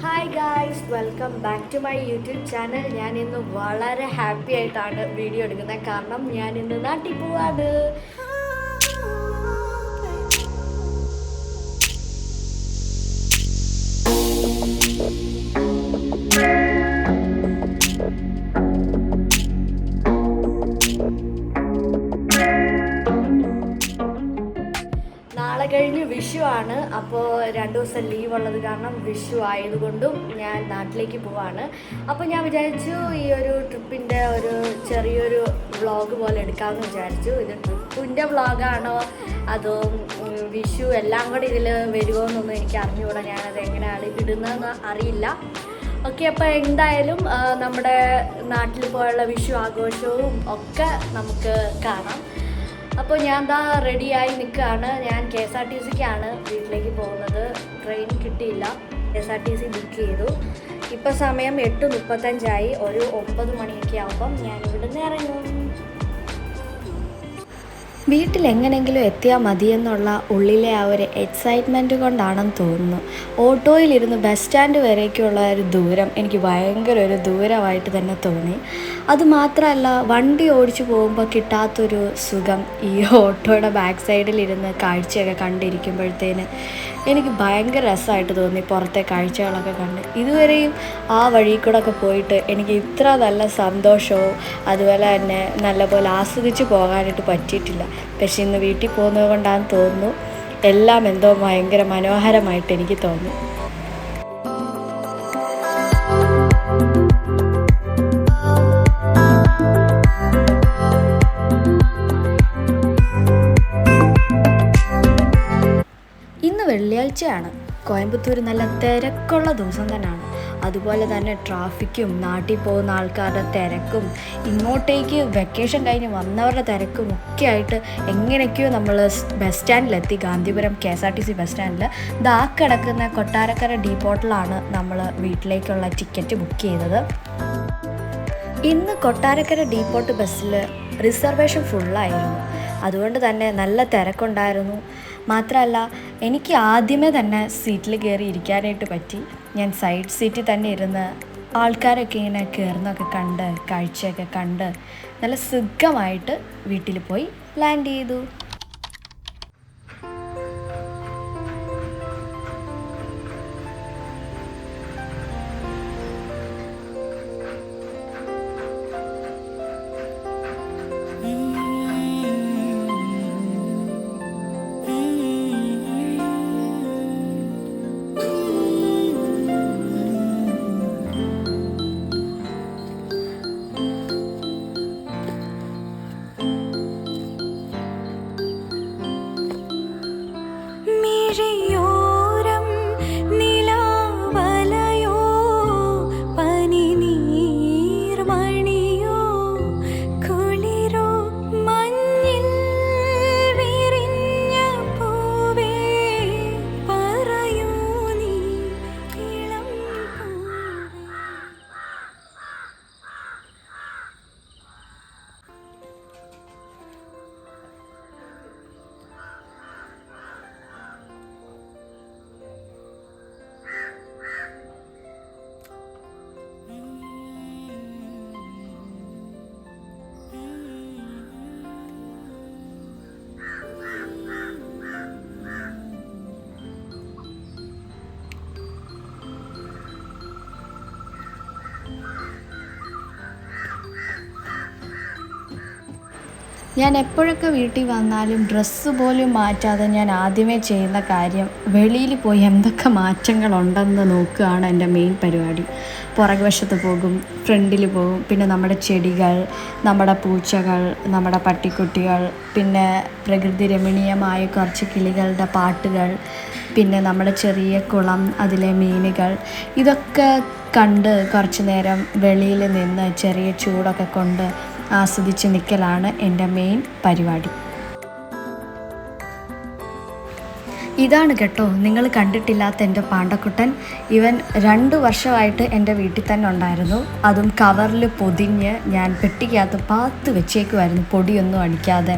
Hi guys, welcome back to my YouTube channel. ഞാൻ ഇന്ന് വളരെ ഹാപ്പി ആയിട്ടാണ് വീഡിയോ എടുക്കുന്നത്. കാരണം ഞാൻ ഇന്ന് നാട്ടിൽ പോവാണ്. നാളെ കഴിഞ്ഞ് വിഷു ആണ്. അപ്പോൾ 2 ദിവസം ലീവ് ഉള്ളത് കാരണം വിഷു ആയതുകൊണ്ടും ഞാൻ നാട്ടിലേക്ക് പോവാണ്. അപ്പോൾ ഞാൻ വിചാരിച്ചു ഈ ഒരു ട്രിപ്പിൻ്റെ ഒരു ചെറിയൊരു വ്ളോഗ് പോലെ എടുക്കാമെന്ന് വിചാരിച്ചു. ഇത് ട്രിപ്പിൻ്റെ വ്ളോഗാണോ അതോ വിഷു എല്ലാം കൂടി ഇതിൽ വരുമോ എന്നൊന്നും എനിക്ക് അറിഞ്ഞുകൂടാ. ഞാനത് എങ്ങനെയാണ് ഇടുന്നതെന്ന് അറിയില്ല. ഓക്കെ, അപ്പോൾ എന്തായാലും നമ്മുടെ നാട്ടിൽ പോയുള്ള വിഷു ആഘോഷവും ഒക്കെ നമുക്ക് കാണാം. അപ്പോൾ ഞാൻ ദാ റെഡിയായി നിൽക്കുകയാണ്. ഞാൻ KSRTCക്കാണ് വീട്ടിലേക്ക് പോകുന്നത്. ട്രെയിൻ കിട്ടിയില്ല, KSRTC ബുക്ക് ചെയ്തു. ഇപ്പോൾ സമയം 8:35 ഒരു 9 മണിയൊക്കെ ആകുമ്പം ഞാൻ ഇവിടുന്ന് ഇറങ്ങും. വീട്ടിലെങ്ങനെങ്കിലും എത്തിയാൽ മതിയെന്നുള്ള ഉള്ളിലെ ആ ഒരു എക്സൈറ്റ്മെൻറ്റ് കൊണ്ടാണെന്ന് തോന്നുന്നു. ഓട്ടോയിലിരുന്ന് ബസ് സ്റ്റാൻഡ് വരേക്കുള്ള ഒരു ദൂരം എനിക്ക് ഭയങ്കര ഒരു ദൂരമായിട്ട് തന്നെ തോന്നി. അതുമാത്രമല്ല, വണ്ടി ഓടിച്ചു പോകുമ്പോൾ കിട്ടാത്തൊരു സുഖം ഈ ഓട്ടോയുടെ ബാക്ക് സൈഡിലിരുന്ന് കാഴ്ചയൊക്കെ കണ്ടിരിക്കുമ്പോഴത്തേന് എനിക്ക് ഭയങ്കര രസമായിട്ട് തോന്നി. പുറത്തെ കാഴ്ചകളൊക്കെ കണ്ട് ഇതുവരെയും ആ വഴി കൂടെ ഒക്കെ പോയിട്ട് എനിക്ക് ഇത്ര നല്ല സന്തോഷവും അതുപോലെ തന്നെ നല്ലപോലെ ആസ്വദിച്ച് പോകാനായിട്ട് പറ്റിയിട്ടില്ല. പക്ഷെ ഇന്ന് വീട്ടിൽ പോകുന്നത് കൊണ്ടാണെന്ന് തോന്നുന്നു എല്ലാം എന്തോ ഭയങ്കര മനോഹരമായിട്ട് എനിക്ക് തോന്നി. ഇന്ന് വെള്ളിയാഴ്ചയാണ്. കോയമ്പത്തൂർ നല്ല തിരക്കുള്ള ദിവസം തന്നെയാണ്. അതുപോലെ തന്നെ ട്രാഫിക്കും നാട്ടിൽ പോകുന്ന ആൾക്കാരുടെ തിരക്കും ഇങ്ങോട്ടേക്ക് വെക്കേഷൻ കഴിഞ്ഞ് വന്നവരുടെ തിരക്കും ഒക്കെ ആയിട്ട് എങ്ങനെയൊക്കെയോ നമ്മൾ ബസ് സ്റ്റാൻഡിലെത്തി. ഗാന്ധിപുരം KSRTC ബസ് സ്റ്റാൻഡിൽ ദാ കിടക്കുന്ന കൊട്ടാരക്കര ഡീപ്പോട്ടിലാണ് നമ്മൾ വീട്ടിലേക്കുള്ള ടിക്കറ്റ് ബുക്ക് ചെയ്തത്. ഇന്ന് കൊട്ടാരക്കര ഡീപ്പോട്ട് ബസ്സിൽ റിസർവേഷൻ ഫുള്ളായിരുന്നു. അതുകൊണ്ട് തന്നെ നല്ല തിരക്കുണ്ടായിരുന്നു. മാത്രമല്ല, എനിക്ക് ആദ്യമേ തന്നെ സീറ്റിൽ കയറി ഇരിക്കാനായിട്ട് പറ്റി. ഞാൻ സൈഡ് സീറ്റിൽ തന്നെ ഇരുന്ന് ആൾക്കാരൊക്കെ ഇങ്ങനെ കയറുന്നൊക്കെ കണ്ട് കാഴ്ചയൊക്കെ കണ്ട് നല്ല സുഖമായിട്ട് വീട്ടിൽ പോയി ലാൻഡ് ചെയ്തു. ഞാൻ എപ്പോഴൊക്കെ വീട്ടിൽ വന്നാലും ഡ്രസ്സ് പോലും മാറ്റാതെ ഞാൻ ആദ്യമേ ചെയ്യുന്ന കാര്യം വെളിയിൽ പോയി എന്തൊക്കെ മാറ്റങ്ങളുണ്ടെന്ന് നോക്കുകയാണ് എൻ്റെ മെയിൻ പരിപാടി. പുറകുവശത്ത് പോകും, ഫ്രണ്ടിൽ പോകും, പിന്നെ നമ്മുടെ ചെടികൾ, നമ്മുടെ പൂച്ചകൾ, നമ്മുടെ പട്ടിക്കുട്ടികൾ, പിന്നെ പ്രകൃതി രമണീയമായ കുറച്ച് കിളികളുടെ പാട്ടുകൾ, പിന്നെ നമ്മുടെ ചെറിയ കുളം, അതിലെ മീനുകൾ, ഇതൊക്കെ കണ്ട് കുറച്ച് നേരം വെളിയിൽ നിന്ന് ചെറിയ ചൂടൊക്കെ കൊണ്ട് ആസ്വദിച്ച് നിൽക്കലാണ് എൻ്റെ മെയിൻ പരിപാടി. ഇതാണ് കേട്ടോ നിങ്ങൾ കണ്ടിട്ടില്ലാത്ത എൻ്റെ പാണ്ടക്കുട്ടൻ. ഇവൻ 2 വർഷമായിട്ട് എൻ്റെ വീട്ടിൽ തന്നെ ഉണ്ടായിരുന്നു. അതും കവറിൽ പൊതിഞ്ഞ് ഞാൻ പെട്ടിക്കകത്ത് പാത്ത് വെച്ചേക്കുമായിരുന്നു. പൊടിയൊന്നും അടിക്കാതെ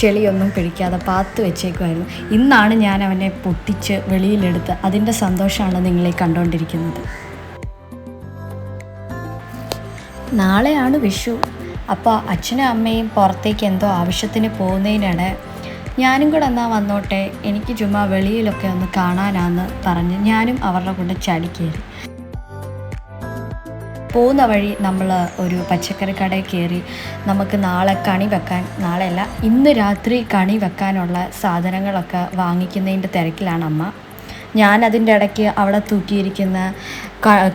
ചെളിയൊന്നും പിടിക്കാതെ പാത്ത് വെച്ചേക്കുമായിരുന്നു. ഇന്നാണ് ഞാൻ അവനെ പൊട്ടിച്ച് വെളിയിലെടുത്ത് അതിൻ്റെ സന്തോഷമാണ് നിങ്ങളെ കണ്ടുകൊണ്ടിരിക്കുന്നത്. നാളെയാണ് വിഷു. അപ്പോൾ അച്ഛനും അമ്മയും പുറത്തേക്ക് എന്തോ ആവശ്യത്തിന് പോകുന്നതിനിടെ ഞാനും കൂടെ എന്നാൽ വന്നോട്ടെ, എനിക്ക് ചുമ്മാ വെളിയിലൊക്കെ ഒന്ന് കാണാനാന്ന് പറഞ്ഞ് ഞാനും അവരുടെ കൂടെ ചാടിക്കയറി. പോകുന്ന വഴി നമ്മൾ ഒരു പച്ചക്കറി കടയിൽ കയറി നമുക്ക് നാളെ കണി വെക്കാൻ, നാളെയല്ല ഇന്ന് രാത്രി കണി വെക്കാനുള്ള സാധനങ്ങളൊക്കെ വാങ്ങിക്കുന്നതിൻ്റെ തിരക്കിലാണ് അമ്മ. ഞാൻ അതിൻ്റെ ഇടയ്ക്ക് അവിടെ തൂക്കിയിരിക്കുന്ന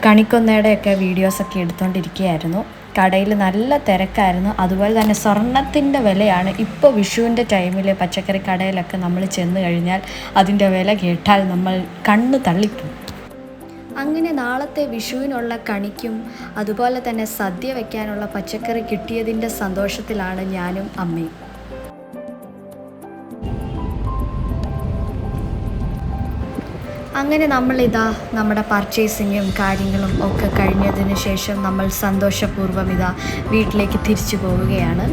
കണിക്കൊന്നയുടെയൊക്കെ വീഡിയോസൊക്കെ എടുത്തുകൊണ്ടിരിക്കുകയായിരുന്നു. കടയിൽ നല്ല തിരക്കായിരുന്നു. അതുപോലെ തന്നെ സ്വർണത്തിൻ്റെ വിലയാണ് ഇപ്പോൾ വിഷുവിൻ്റെ ടൈമിൽ പച്ചക്കറി കടയിലൊക്കെ നമ്മൾ ചെന്ന് കഴിഞ്ഞാൽ അതിൻ്റെ വില കേട്ടാൽ നമ്മൾ കണ്ണ് തള്ളിപ്പോകും. അങ്ങനെ നാളത്തെ വിഷുവിനുള്ള കണിക്കും അതുപോലെ തന്നെ സദ്യ വയ്ക്കാനുള്ള പച്ചക്കറി കിട്ടിയതിൻ്റെ സന്തോഷത്തിലാണ് ഞാനും അമ്മയും. അങ്ങനെ നമ്മളിതാ നമ്മുടെ പർച്ചേസിങ്ങും കാര്യങ്ങളും ഒക്കെ കഴിഞ്ഞതിന് ശേഷം നമ്മൾ സന്തോഷപൂർവ്വം ഇതാ വീട്ടിലേക്ക് തിരിച്ചു പോവുകയാണ്.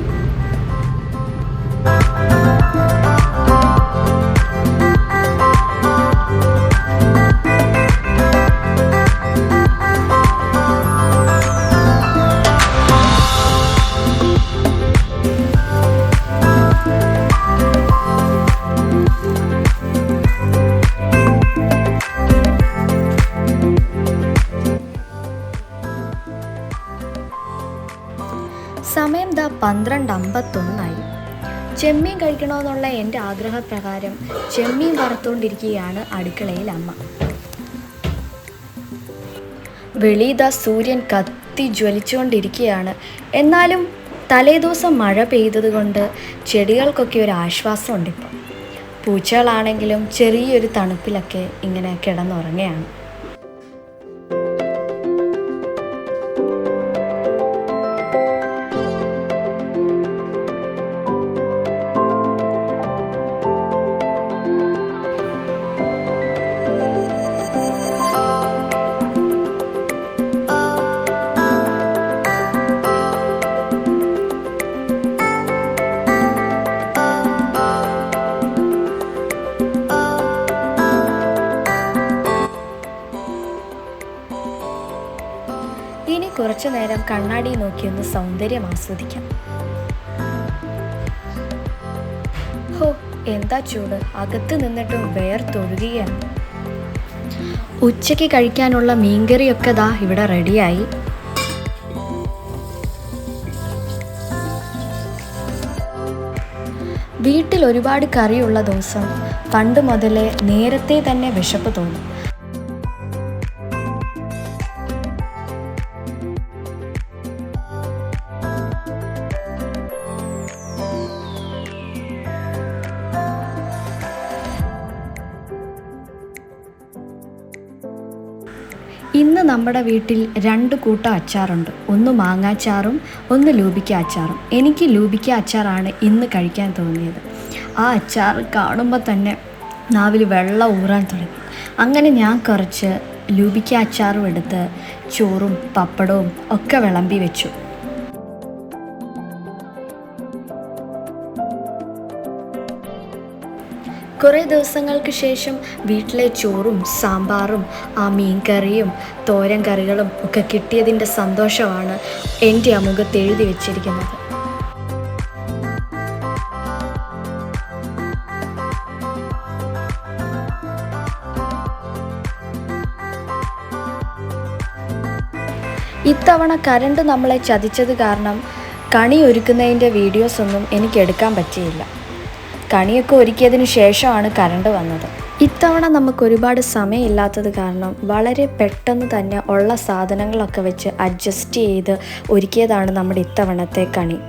സമയം 12:51. ചെമ്മീൻ കഴിക്കണമെന്നുള്ള എൻ്റെ ആഗ്രഹപ്രകാരം ചെമ്മീൻ വറുത്തുകൊണ്ടിരിക്കുകയാണ് അടുക്കളയിൽ അമ്മ. വെളിയിതാ സൂര്യൻ കത്തി ജ്വലിച്ചുകൊണ്ടിരിക്കുകയാണ്. എന്നാലും തലേദിവസം മഴ പെയ്തത് കൊണ്ട് ചെടികൾക്കൊക്കെ ഒരു ആശ്വാസമുണ്ട്. ഇപ്പം പൂച്ചകളാണെങ്കിലും ചെറിയൊരു തണുപ്പിലൊക്കെ ഇങ്ങനെ കിടന്നുറങ്ങുകയാണ്. ഇനി കുറച്ചു നേരം കണ്ണാടി നോക്കിയൊന്ന് സൗന്ദര്യം ആസ്വദിക്കാം. ഹോ, എന്താ ചൂട്! അകത്ത് നിന്നിട്ടും വേർത്തൊഴുകുകയാണ്. ഉച്ചയ്ക്ക് കഴിക്കാനുള്ള മീൻകറിയൊക്കെ ദാ ഇവിടെ റെഡിയായി. വീട്ടിൽ ഒരുപാട് കറിയുള്ള ദിവസം പണ്ട് മുതലേ നേരത്തെ തന്നെ വിശപ്പ് തോന്നും. ഇന്ന് നമ്മുടെ വീട്ടിൽ 2 കൂട്ടം അച്ചാറുണ്ട്. ഒന്ന് മാങ്ങാച്ചാറും ഒന്ന് ലൂബിക്ക അച്ചാറും. എനിക്ക് ലൂബിക്ക അച്ചാറാണ് ഇന്ന് കഴിക്കാൻ തോന്നിയത്. ആ അച്ചാർ കാണുമ്പോൾ തന്നെ നാവിൽ വെള്ളം ഊറാൻ തുടങ്ങി. അങ്ങനെ ഞാൻ കുറച്ച് ലൂബിക്ക അച്ചാറും എടുത്ത് ചോറും പപ്പടവും ഒക്കെ വിളമ്പി വെച്ചു. കുറേ ദിവസങ്ങൾക്ക് ശേഷം വീട്ടിലെ ചോറും സാമ്പാറും ആ മീൻ കറിയും തോരൻ കറികളും ഒക്കെ കിട്ടിയതിൻ്റെ സന്തോഷമാണ് എൻ്റെ ആ മുഖത്ത് എഴുതി വെച്ചിരിക്കുന്നത്. ഇത്തവണ കറണ്ട് നമ്മളെ ചതിച്ചത് കാരണം കണി ഒരുക്കുന്നതിൻ്റെ വീഡിയോസൊന്നും എനിക്ക് എടുക്കാൻ പറ്റിയില്ല. കണിയൊക്കെ ഒരുക്കിയതിന് ശേഷമാണ് കറണ്ട് വന്നത്. ഇത്തവണ നമുക്ക് ഒരുപാട് സമയമില്ലാത്തത് കാരണം വളരെ പെട്ടെന്ന് തന്നെ ഉള്ള സാധനങ്ങളൊക്കെ വെച്ച് അഡ്ജസ്റ്റ് ചെയ്ത് ഒരുക്കിയതാണ് നമ്മുടെ ഇത്തവണത്തെ കണി.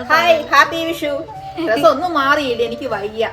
Hi happy Vishu. ഡ്രസ് ഒന്നും മാറിയില്ല, എനിക്ക് വയ്യ.